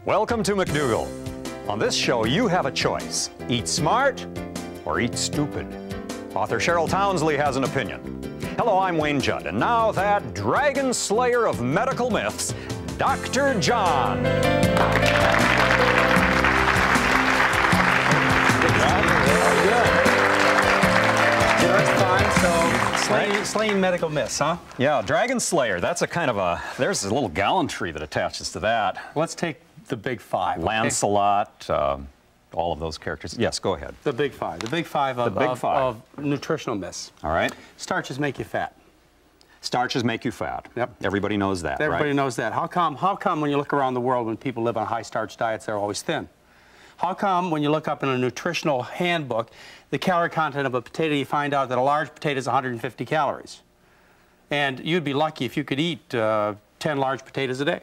Welcome to McDougall. On this show, you have a choice. Eat smart or eat stupid. Author Cheryl Townsley has an opinion. Hello, I'm Wayne Judd, and now that dragon slayer of medical myths, Dr. John. Slaying medical myths, huh? Yeah, Dragon Slayer. That's a kind of a, there's a little gallantry that attaches to that. Let's take the big five. Lancelot, all of those characters. Yes, go ahead. The big five. The big five of nutritional myths. All right. Starches make you fat. Starches make you fat. Yep. Everybody knows that, Everybody right? knows that. How come when you look around the world when people live on high-starch diets, they're always thin? How come when you look up in a nutritional handbook, the calorie content of a potato, you find out that a large potato is 150 calories? And you'd be lucky if you could eat 10 large potatoes a day.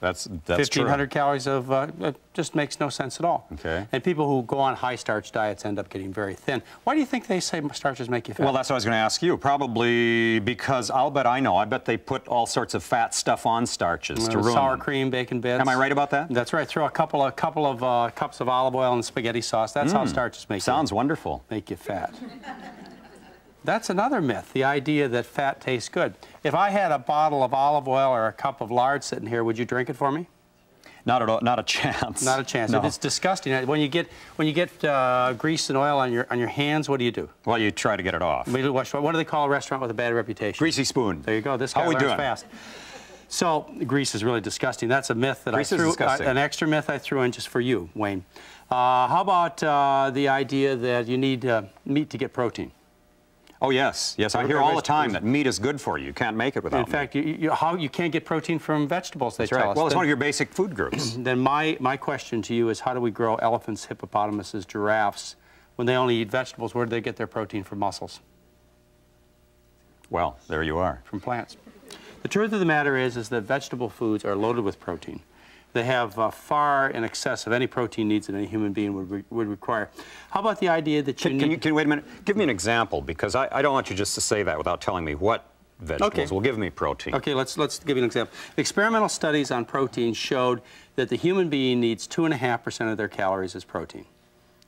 That's 1,500 calories of, it just makes no sense at all. Okay. And people who go on high-starch diets end up getting very thin. Why do you think they say starches make you fat? Well, that's what I was going to ask you. Probably because I'll bet I know. I bet they put all sorts of fat stuff on starches to ruin sour them. cream, bacon bits. Am I right about that? That's right. Throw a couple of cups of olive oil and spaghetti sauce. That's how starches Sounds wonderful. Make you fat. That's another myth, the idea that fat tastes good. If I had a bottle of olive oil or a cup of lard sitting here, would you drink it for me? Not at all. Not a chance. Not a chance. No. It's disgusting. When you get grease and oil on your hands, what do? Well, you try to get it off. What do they call a restaurant with a bad reputation? Greasy spoon. There you go. This guy How we learns doing? fast. So grease is really disgusting. That's a myth that Grease I is threw. disgusting. An extra myth I threw in just for you, Wayne. How about the idea that you need meat to get protein? Oh, yes. Yes, I hear all the time that meat is good for you. You can't make it without In fact, you can't get protein from vegetables, they tell us. Well, it's one of your basic food groups. Then my question to you is, how do we grow elephants, hippopotamuses, giraffes, when they only eat vegetables? Where do they get their protein from mussels? Well, there you are. From plants. The truth of the matter is that vegetable foods are loaded with protein. They have far in excess of any protein needs that any human being would require. How about the idea that you need... Can you wait a minute? Give me an example, because I don't want you just to say that without telling me what vegetables will give me protein. Okay, let's give you an example. Experimental studies on protein showed that the human being needs 2.5% of their calories as protein.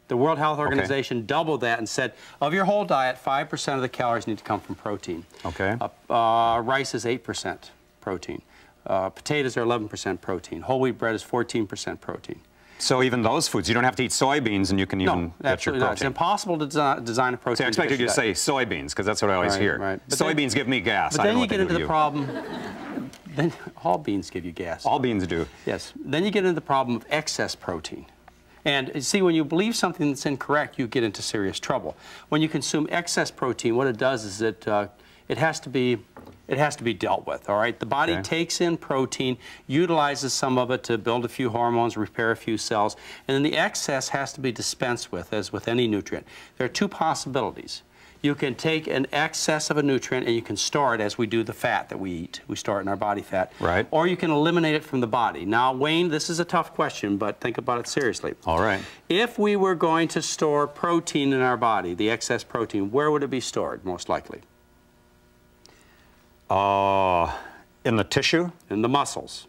The World Health Organization doubled that and said, of your whole diet, 5% of the calories need to come from protein. Okay. Rice is 8% protein. Potatoes are 11% protein. Whole wheat bread is 14% protein. So even those foods, you don't have to eat soybeans and you can even get your protein. Not. It's impossible to design a protein. See, I expected you to say soybeans, because that's what I always hear. Right. Soybeans give me gas. But then you get into the problem. Then all beans give you gas. All beans do. Yes. Then you get into the problem of excess protein. And see, when you believe something that's incorrect, you get into serious trouble. When you consume excess protein, what it does is it has to be dealt with, all right? The body takes in protein, utilizes some of it to build a few hormones, repair a few cells, and then the excess has to be dispensed with, as with any nutrient. There are two possibilities. You can take an excess of a nutrient and you can store it as we do the fat that we eat. We store it in our body fat. Right. Or you can eliminate it from the body. Now, Wayne, this is a tough question, but think about it seriously. All right. If we were going to store protein in our body, the excess protein, where would it be stored, most likely? In the tissue? In the muscles.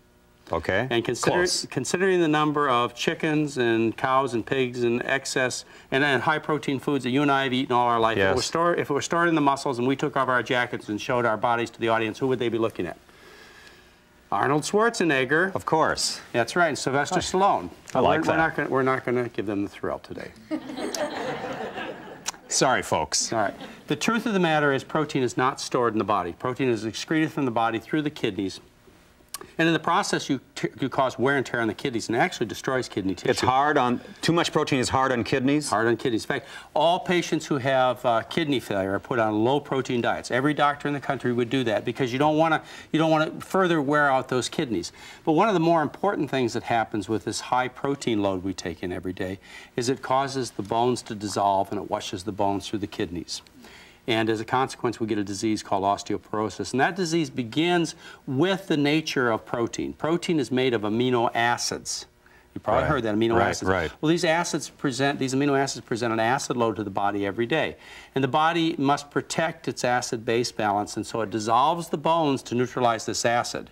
Okay. And considering the number of chickens and cows and pigs and excess and high protein foods that you and I have eaten all our life, if it were stored in the muscles and we took off our jackets and showed our bodies to the audience, who would they be looking at? Arnold Schwarzenegger. Of course. That's right, and Sylvester Stallone. I like that. We're not going to give them the thrill today. Sorry, folks. All right. The truth of the matter is protein is not stored in the body. Protein is excreted from the body through the kidneys. And in the process, you cause wear and tear on the kidneys, and it actually destroys kidney tissue. It's hard on, too much protein is hard on kidneys? Hard on kidneys. In fact, all patients who have kidney failure are put on low-protein diets. Every doctor in the country would do that because you don't want to further wear out those kidneys. But one of the more important things that happens with this high protein load we take in every day is it causes the bones to dissolve and it washes the bones through the kidneys. And as a consequence, we get a disease called osteoporosis. And that disease begins with the nature of protein. Protein is made of amino acids. You probably heard that, amino acids. Well, these amino acids present an acid load to the body every day. And the body must protect its acid-base balance, and so it dissolves the bones to neutralize this acid.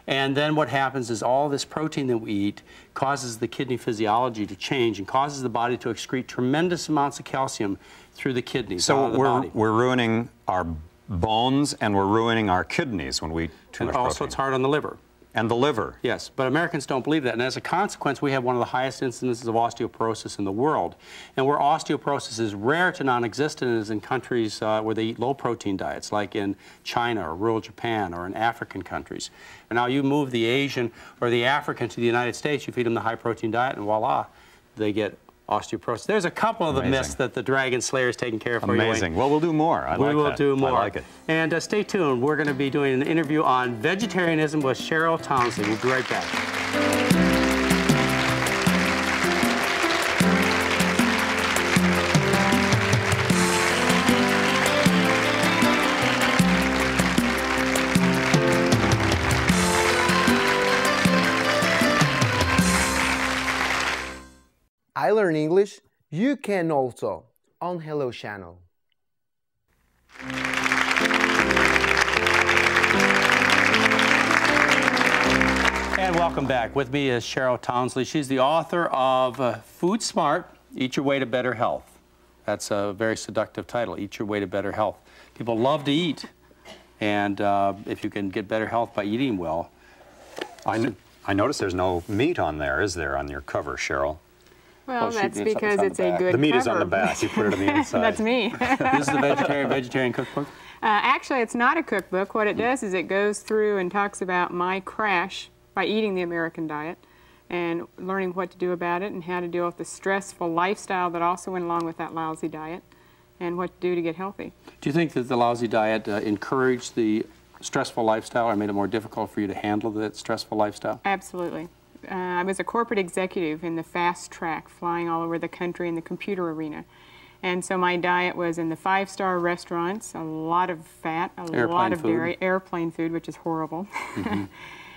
And then what happens is all this protein that we eat causes the kidney physiology to change and causes the body to excrete tremendous amounts of calcium through the kidneys. So we're ruining our bones and we're ruining our kidneys when we eat too much protein. Also, it's hard on the liver. And the liver. Yes, but Americans don't believe that. And as a consequence, we have one of the highest incidences of osteoporosis in the world. And where osteoporosis is rare to non-existent is in countries where they eat low-protein diets, like in China or rural Japan or in African countries. And now you move the Asian or the African to the United States, you feed them the high-protein diet, and voila, they get osteoporosis. There's a couple of the myths that the Dragon Slayer is taking care of for you. Amazing. Well, we'll do more. We will do more. I like it. And stay tuned. We're going to be doing an interview on vegetarianism with Cheryl Townsley. We'll be right back. I Learn English, you can also on Hello Channel. And welcome back. With me is Cheryl Townsley. She's the author of Food Smart, Eat Your Way to Better Health. That's a very seductive title, Eat Your Way to Better Health. People love to eat, and if you can get better health by eating well. I notice there's no meat on there, is there, on your cover, Cheryl? Well, that's because it's a good cover. The meat is on the back. You put it on the inside. That's me. This is the vegetarian cookbook? Actually, it's not a cookbook. What it does is it goes through and talks about my crash by eating the American diet and learning what to do about it and how to deal with the stressful lifestyle that also went along with that lousy diet and what to do to get healthy. Do you think that the lousy diet encouraged the stressful lifestyle or made it more difficult for you to handle that stressful lifestyle? Absolutely. I was a corporate executive in the fast track, flying all over the country in the computer arena. And so my diet was in the 5-star restaurants, a lot of fat, a lot of dairy, airplane food, which is horrible. Mm-hmm.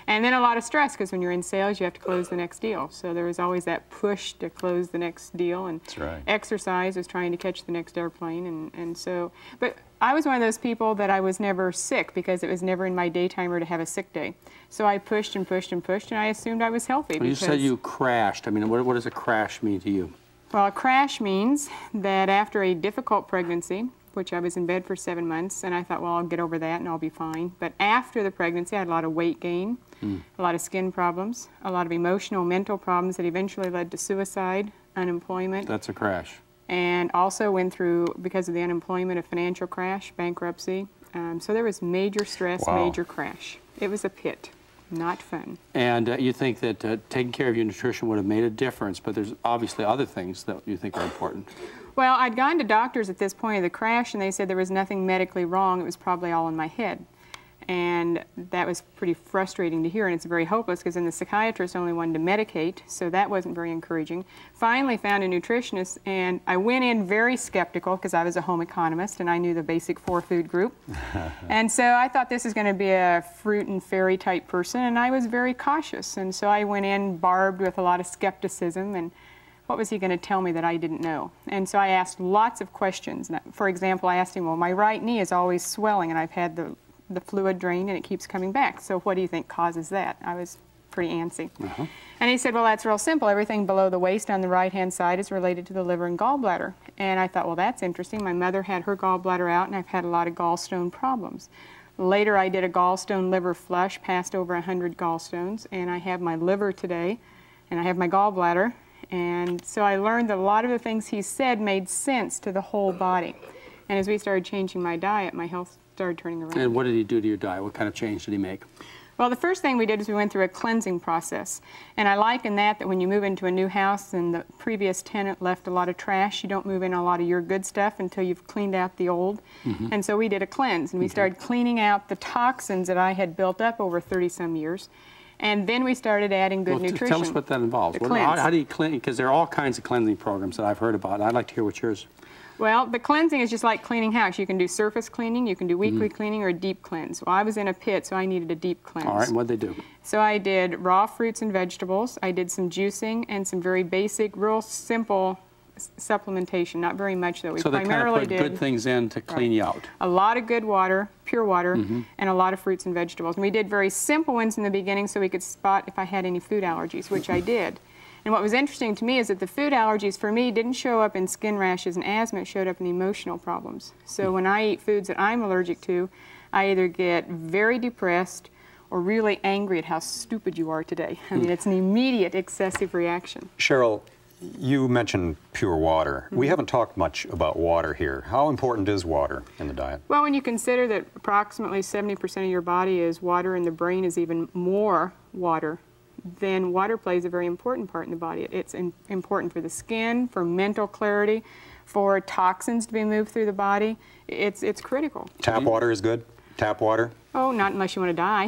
And then a lot of stress, because when you're in sales, you have to close the next deal. So there was always that push to close the next deal. And that's right. Exercise was trying to catch the next airplane. And so, but I was one of those people that I was never sick because it was never in my daytimer to have a sick day. So I pushed and pushed and pushed, and I assumed I was healthy. Well, you said you crashed. I mean, what does a crash mean to you? Well, a crash means that after a difficult pregnancy, which I was in bed for 7 months, and I thought, well, I'll get over that and I'll be fine. But after the pregnancy, I had a lot of weight gain, a lot of skin problems, a lot of emotional, mental problems that eventually led to suicide, unemployment. That's a crash. And also went through, because of the unemployment, a financial crash, bankruptcy. So there was major stress, major crash. It was a pit. Not fun. And you think that taking care of your nutrition would have made a difference, but there's obviously other things that you think are important. Well, I'd gone to doctors at this point of the crash, and they said there was nothing medically wrong. It was probably all in my head. And that was pretty frustrating to hear, and it's very hopeless because then the psychiatrist only wanted to medicate, so that wasn't very encouraging. Finally found a nutritionist, and I went in very skeptical because I was a home economist and I knew the basic 4-food group. And so I thought this is going to be a fruit and fairy type person, and I was very cautious. And so I went in barbed with a lot of skepticism, and what was he going to tell me that I didn't know? And so I asked lots of questions. For example, I asked him, well, my right knee is always swelling, and I've had the fluid drained and it keeps coming back. So what do you think causes that? I was pretty antsy. And he said, well, that's real simple. Everything below the waist on the right-hand side is related to the liver and gallbladder. And I thought, well, that's interesting. My mother had her gallbladder out, and I've had a lot of gallstone problems. Later, I did a gallstone liver flush, passed over 100 gallstones, and I have my liver today, and I have my gallbladder. And so I learned that a lot of the things he said made sense to the whole body. And as we started changing my diet, my health started turning around. And what did he do to your diet? What kind of change did he make? Well, the first thing we did is we went through a cleansing process. And I liken that when you move into a new house and the previous tenant left a lot of trash, you don't move in a lot of your good stuff until you've cleaned out the old. And so we did a cleanse, and we started cleaning out the toxins that I had built up over 30-some years. And then we started adding good nutrition. Tell us what that involves. How do you clean? Because there are all kinds of cleansing programs that I've heard about. I'd like to hear what yours. Well, the cleansing is just like cleaning house. You can do surface cleaning, you can do weekly cleaning, or a deep cleanse. Well, I was in a pit, so I needed a deep cleanse. All right, and what'd they do? So I did raw fruits and vegetables. I did some juicing and some very basic, real simple supplementation, not very much though. We so they kind of primarily put did good things in to clean you out. a lot of good water, pure water, and a lot of fruits and vegetables. And we did very simple ones in the beginning so we could spot if I had any food allergies, which I did. And what was interesting to me is that the food allergies for me didn't show up in skin rashes and asthma, it showed up in emotional problems. So when I eat foods that I'm allergic to, I either get very depressed or really angry at how stupid you are today. I mean, it's an immediate excessive reaction. Cheryl, you mentioned pure water. We haven't talked much about water here. How important is water in the diet? Well, when you consider that approximately 70% of your body is water and the brain is even more water, then water plays a very important part in the body. It's important for the skin, for mental clarity, for toxins to be moved through the body. It's critical. Tap water is good? Tap water? Oh, not unless you want to die.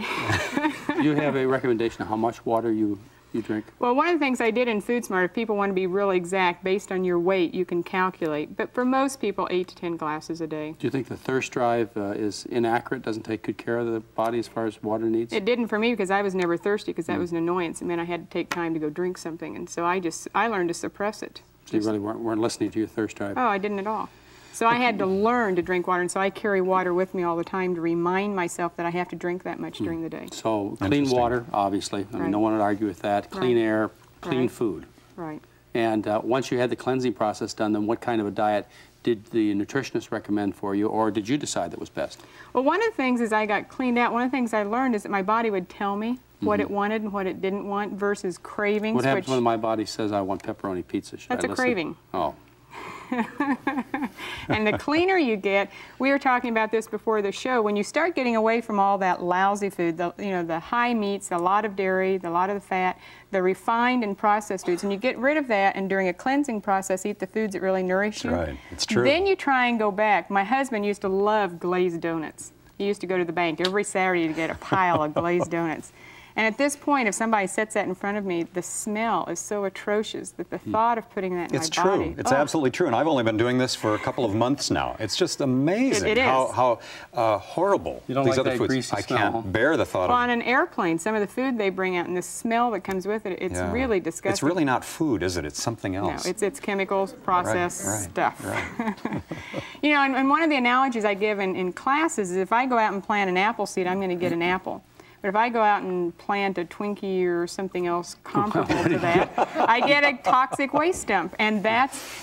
Do you have a recommendation of how much water you drink? Well, one of the things I did in Food Smart, if people want to be really exact, based on your weight, you can calculate. But for most people, 8 to 10 glasses a day. Do you think the thirst drive is inaccurate, doesn't take good care of the body as far as water needs? It didn't for me because I was never thirsty because that was an annoyance. It meant I had to take time to go drink something. And so I learned to suppress it. So you really weren't listening to your thirst drive? Oh, I didn't at all. So I had to learn to drink water, and so I carry water with me all the time to remind myself that I have to drink that much during the day. So clean water, obviously. I mean, no one would argue with that. Clean air, clean food. Right. And once you had the cleansing process done, then what kind of a diet did the nutritionist recommend for you, or did you decide that was best? Well, one of the things as I got cleaned out, one of the things I learned is that my body would tell me what it wanted and what it didn't want versus cravings. What happens when my body says I want pepperoni pizza? Should That's I a listen? craving. Oh. And the cleaner you get, we were talking about this before the show, when you start getting away from all that lousy food, the high meats, a lot of dairy, a lot of the fat, the refined and processed foods, and you get rid of that and during a cleansing process eat the foods that really nourish you. Right, it's true. Then you try and go back. My husband used to love glazed donuts. He used to go to the bank every Saturday to get a pile of glazed donuts. And at this point, if somebody sets that in front of me, the smell is so atrocious that the thought of putting that in my body... It's true. It's absolutely true. And I've only been doing this for a couple of months now. It's just amazing It is. how horrible You don't these like other that foods. greasy I smell? can't bear the thought Well, of on an airplane, some of the food they bring out and the smell that comes with it, it's really disgusting. It's really not food, is it? It's something else. No, it's chemicals, processed stuff. Right. You know, and one of the analogies I give in classes is if I go out and plant an apple seed, I'm going to get an apple. But if I go out and plant a Twinkie or something else comparable to that, I get a toxic waste dump. And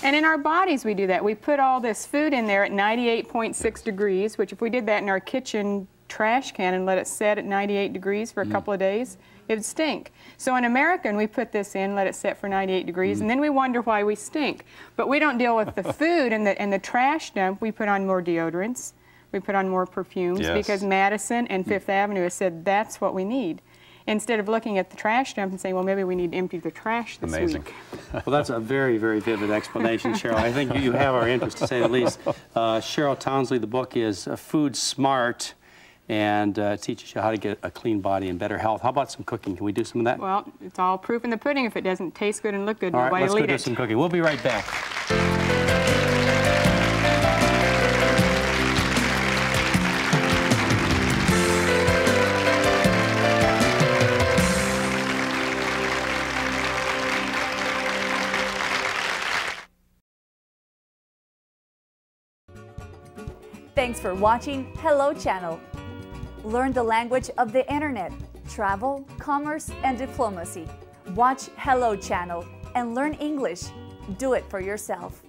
in our bodies we do that. We put all this food in there at 98.6 degrees, which if we did that in our kitchen trash can and let it set at 98 degrees for a couple of days, it would stink. So in America, we put this in, let it set for 98 degrees, and then we wonder why we stink. But we don't deal with the food and the trash dump. We put on more deodorants. We put on more perfumes because Madison and Fifth Avenue has said that's what we need. Instead of looking at the trash dump and saying, well, maybe we need to empty the trash this week. Well, that's a very, very vivid explanation, Cheryl. I think you have our interest, to say the least. Cheryl Townsley, the book is Food Smart, and teaches you how to get a clean body and better health. How about some cooking? Can we do some of that? Well, it's all proof in the pudding. If it doesn't taste good and look good, all right, nobody will eat it. let's go do some cooking. We'll be right back. Thanks for watching Hello Channel. Learn the language of the internet, travel, commerce, and diplomacy. Watch Hello Channel and learn English. Do it for yourself.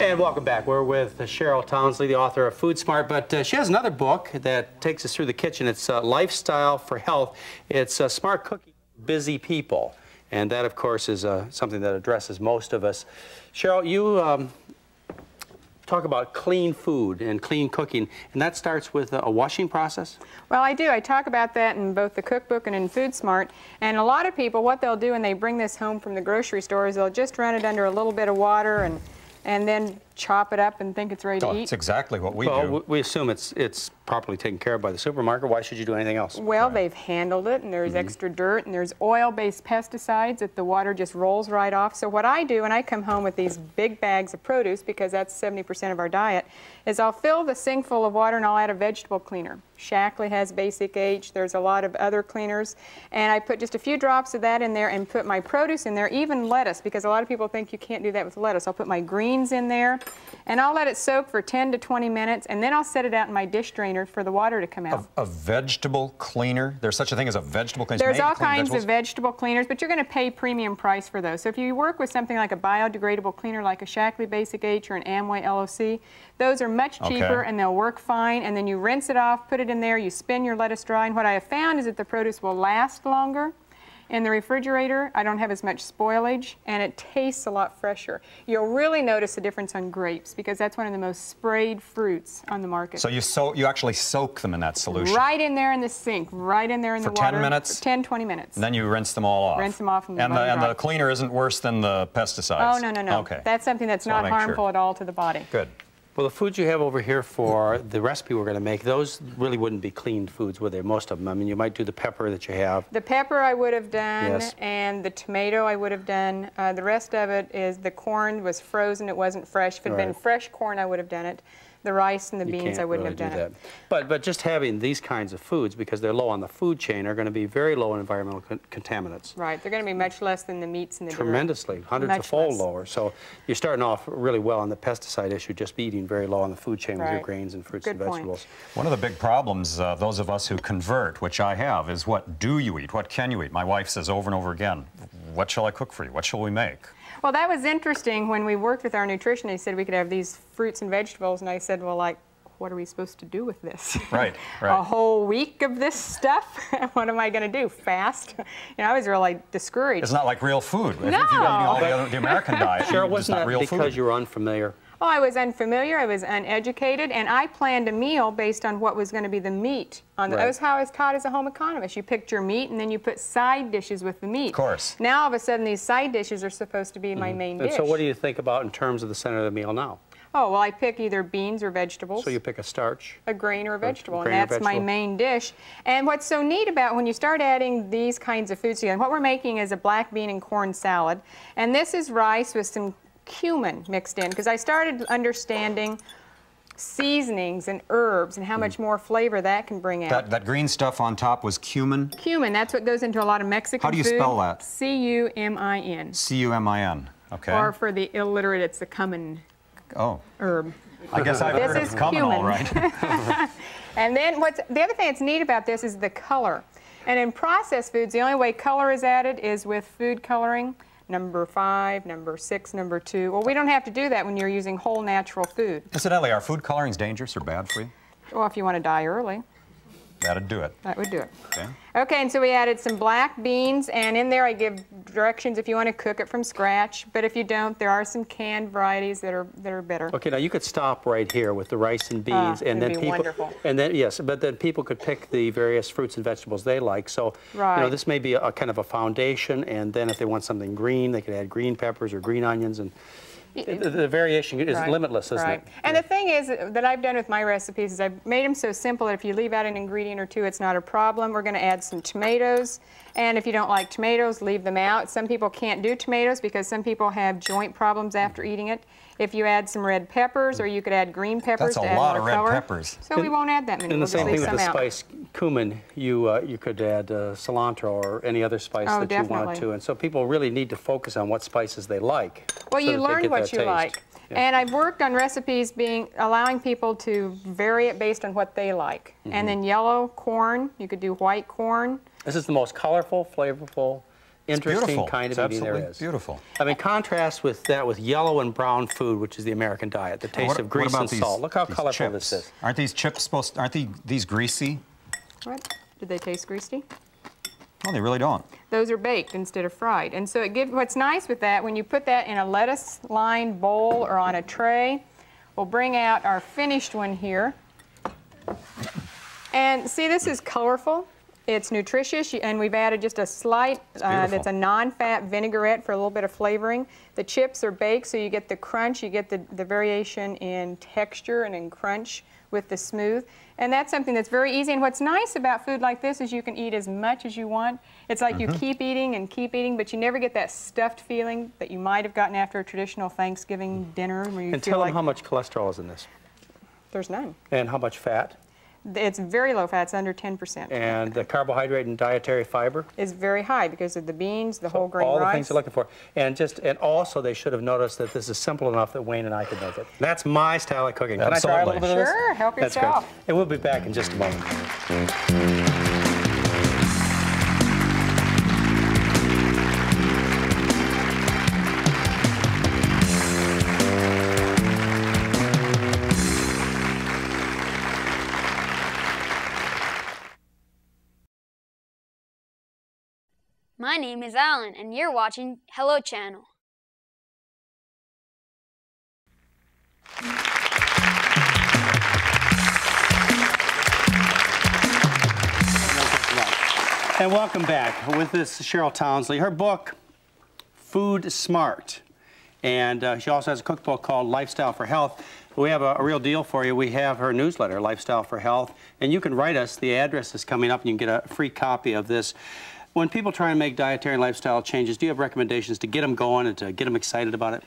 And welcome back. We're with Cheryl Townsley, the author of Food Smart, but she has another book that takes us through the kitchen. It's Lifestyle for Health. It's Smart Cooking for Busy People, and that, of course, is something that addresses most of us. Cheryl, you talk about clean food and clean cooking, and that starts with a washing process? Well, I do. I talk about that in both the cookbook and in Food Smart. And a lot of people, what they'll do when they bring this home from the grocery store is they'll just run it under a little bit of water and then chop it up and think it's ready to eat. It's exactly what we do. We assume it's properly taken care of by the supermarket. Why should you do anything else? Well, they've handled it, and there's extra dirt, and there's oil-based pesticides that the water just rolls right off. So what I do when I come home with these big bags of produce, because that's 70% of our diet, is I'll fill the sink full of water and I'll add a vegetable cleaner. Shackley has Basic H. There's a lot of other cleaners. And I put just a few drops of that in there and put my produce in there, even lettuce, because a lot of people think you can't do that with lettuce. I'll put my greens in there, and I'll let it soak for 10 to 20 minutes, and then I'll set it out in my dish drainer for the water to come out. A vegetable cleaner? There's such a thing as a vegetable cleaner? There's all kinds of vegetable cleaners, but you're going to pay premium price for those. So if you work with something like a biodegradable cleaner like a Shackley Basic H or an Amway LOC, those are much cheaper and they'll work fine, and then you rinse it off, put it in there, you spin your lettuce dry, and what I have found is that the produce will last longer. In the refrigerator, I don't have as much spoilage, and it tastes a lot fresher. You'll really notice a difference on grapes, because that's one of the most sprayed fruits on the market. So you actually soak them in that solution? Right in there in the sink, right in there in the water. For 10 minutes? 10, 20 minutes. And then you rinse them all off? Rinse them off. And the cleaner isn't worse than the pesticides? Oh, no, no, no. Okay. That's something that's not harmful at all to the body. Good. Well, the foods you have over here for the recipe we're going to make, those really wouldn't be cleaned foods, would they? Most of them. I mean, you might do the pepper that you have. The pepper I would have done, and the tomato I would have done. The rest of it is the corn was frozen. It wasn't fresh. If it had been fresh corn, I would have done it. The rice and the beans, I wouldn't have done it. But just having these kinds of foods, because they're low on the food chain, are going to be very low in environmental contaminants. Right. They're going to be much less than the meats and the tremendously, hundreds of fold lower. So you're starting off really well on the pesticide issue, just eating very low on the food chain with your grains and fruits and vegetables. One of the big problems, those of us who convert, which I have, is what do you eat? What can you eat? My wife says over and over again, what shall I cook for you? What shall we make? Well, that was interesting. When we worked with our nutrition, they said we could have these fruits and vegetables, and I said, well, like, what are we supposed to do with this? Right, A whole week of this stuff? What am I going to do, fast? You know, I was really discouraged. It's not like real food. No. If you're eating all the American diet, Cheryl, it's wasn't not that real because food. you were unfamiliar? Oh, I was unfamiliar, I was uneducated, and I planned a meal based on what was going to be the meat. That was how I was taught as a home economist. You picked your meat, and then you put side dishes with the meat. Of course. Now, all of a sudden, these side dishes are supposed to be my main dish. And so what do you think about in terms of the center of the meal now? Oh, well, I pick either beans or vegetables. So you pick a starch? A grain or a vegetable, and that's my main dish. And what's so neat about when you start adding these kinds of foods together, what we're making is a black bean and corn salad. And this is rice with some cumin mixed in, because I started understanding seasonings and herbs and how much more flavor that can bring out. That green stuff on top was cumin? Cumin, that's what goes into a lot of Mexican food. How do you spell that? C-U-M-I-N. C-U-M-I-n, okay. Or for the illiterate, it's the cumin herb. I guess I've heard of cumin, all right. And then the other thing that's neat about this is the color. And in processed foods, the only way color is added is with food coloring. Number 5, number 6, number 2. Well, we don't have to do that when you're using whole natural food. Incidentally, are food colorings dangerous or bad for you? Well, if you want to die early. That'd do it. That would do it. Okay. Okay, and so we added some black beans, and in there I give directions if you want to cook it from scratch. But if you don't, there are some canned varieties that are better. Okay, now you could stop right here with the rice and beans, and then wonderful. And then but then people could pick the various fruits and vegetables they like. So you know, this may be a kind of a foundation, and then if they want something green, they could add green peppers or green onions, and the variation is limitless, isn't it? And the thing is that I've done with my recipes is I've made them so simple that if you leave out an ingredient or two, it's not a problem. We're going to add some tomatoes, and if you don't like tomatoes, leave them out. Some people can't do tomatoes because some people have joint problems after eating it. If you add some red peppers, or you could add green peppers to add more color. That's a lot of red peppers. So we won't add that many. And the same thing with the out. spice cumin, you could add cilantro or any other spice that you wanted to. And so people really need to focus on what spices they like. Well, you learn what you like. Yeah. And I've worked on recipes allowing people to vary it based on what they like. And then yellow corn, you could do white corn. This is the most colorful, flavorful, interesting kind of eating there is. Beautiful. I mean, contrast with that with yellow and brown food, which is the American diet, the taste of grease and salt. Look how colorful this is. Aren't these chips aren't these greasy? What? Did they taste greasy? No, they really don't. Those are baked instead of fried. And so what's nice with that, when you put that in a lettuce-lined bowl or on a tray, we'll bring out our finished one here. And see, this is colorful. It's nutritious, and we've added just a slight, that's a non-fat vinaigrette for a little bit of flavoring. The chips are baked, so you get the crunch, you get the variation in texture and in crunch with the smooth. And that's something that's very easy. And what's nice about food like this is you can eat as much as you want. It's like you keep eating, but you never get that stuffed feeling that you might have gotten after a traditional Thanksgiving dinner where you And feel tell like them how much cholesterol is in this. There's none. And how much fat. It's very low fat, it's under 10%. And the carbohydrate and dietary fiber is very high because of the beans, the whole grain all rice. the things you're looking for. And also they should have noticed that this is simple enough that Wayne and I could make it. That's my style of cooking. Can I try a little bit of this? Sure, help That's yourself. great. And we'll be back in just a moment. My name is Alan, and you're watching Hello Channel. And welcome back. With this, Cheryl Townsley. Her book, Food Smart. And she also has a cookbook called Lifestyle for Health. We have a real deal for you. We have her newsletter, Lifestyle for Health. And you can write us. The address is coming up, and you can get a free copy of this. When people try and make dietary and lifestyle changes, do you have recommendations to get them going and to get them excited about it?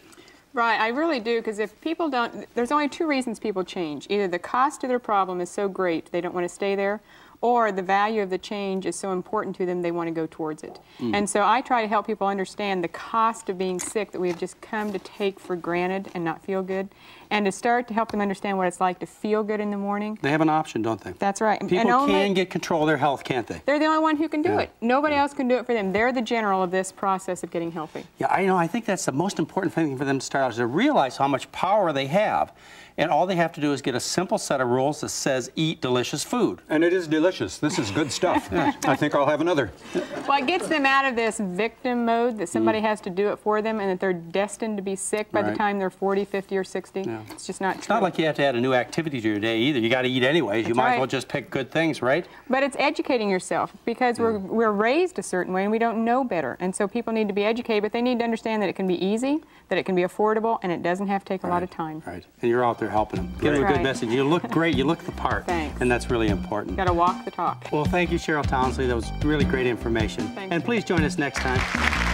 Right, I really do, because if people don't, there's only two reasons people change. Either the cost of their problem is so great they don't want to stay there, or the value of the change is so important to them they want to go towards it. And so I try to help people understand the cost of being sick that we have just come to take for granted and not feel good, and to start to help them understand what it's like to feel good in the morning. They have an option, don't they? That's right. People can get control of their health, can't they? They're the only one who can do it. Nobody else can do it for them. They're the general of this process of getting healthy. Yeah, I know. I think that's the most important thing for them to start out, is to realize how much power they have. And all they have to do is get a simple set of rules that says, eat delicious food. And it is delicious. This is good stuff. I think I'll have another. Well, it gets them out of this victim mode that somebody has to do it for them and that they're destined to be sick by the time they're 40, 50, or 60. Yeah. It's just not true. It's not like you have to add a new activity to your day either. You got to eat anyways. You might as well just pick good things, right? But it's educating yourself, because we're raised a certain way and we don't know better. And so people need to be educated, but they need to understand that it can be easy, that it can be affordable, and it doesn't have to take a lot of time. Right. And you're out there helping them. Give them a good message. You look great. You look the part. Thanks. And that's really important. Got to walk the talk. Well, thank you, Cheryl Townsley. That was really great information. Thanks. And please join us next time.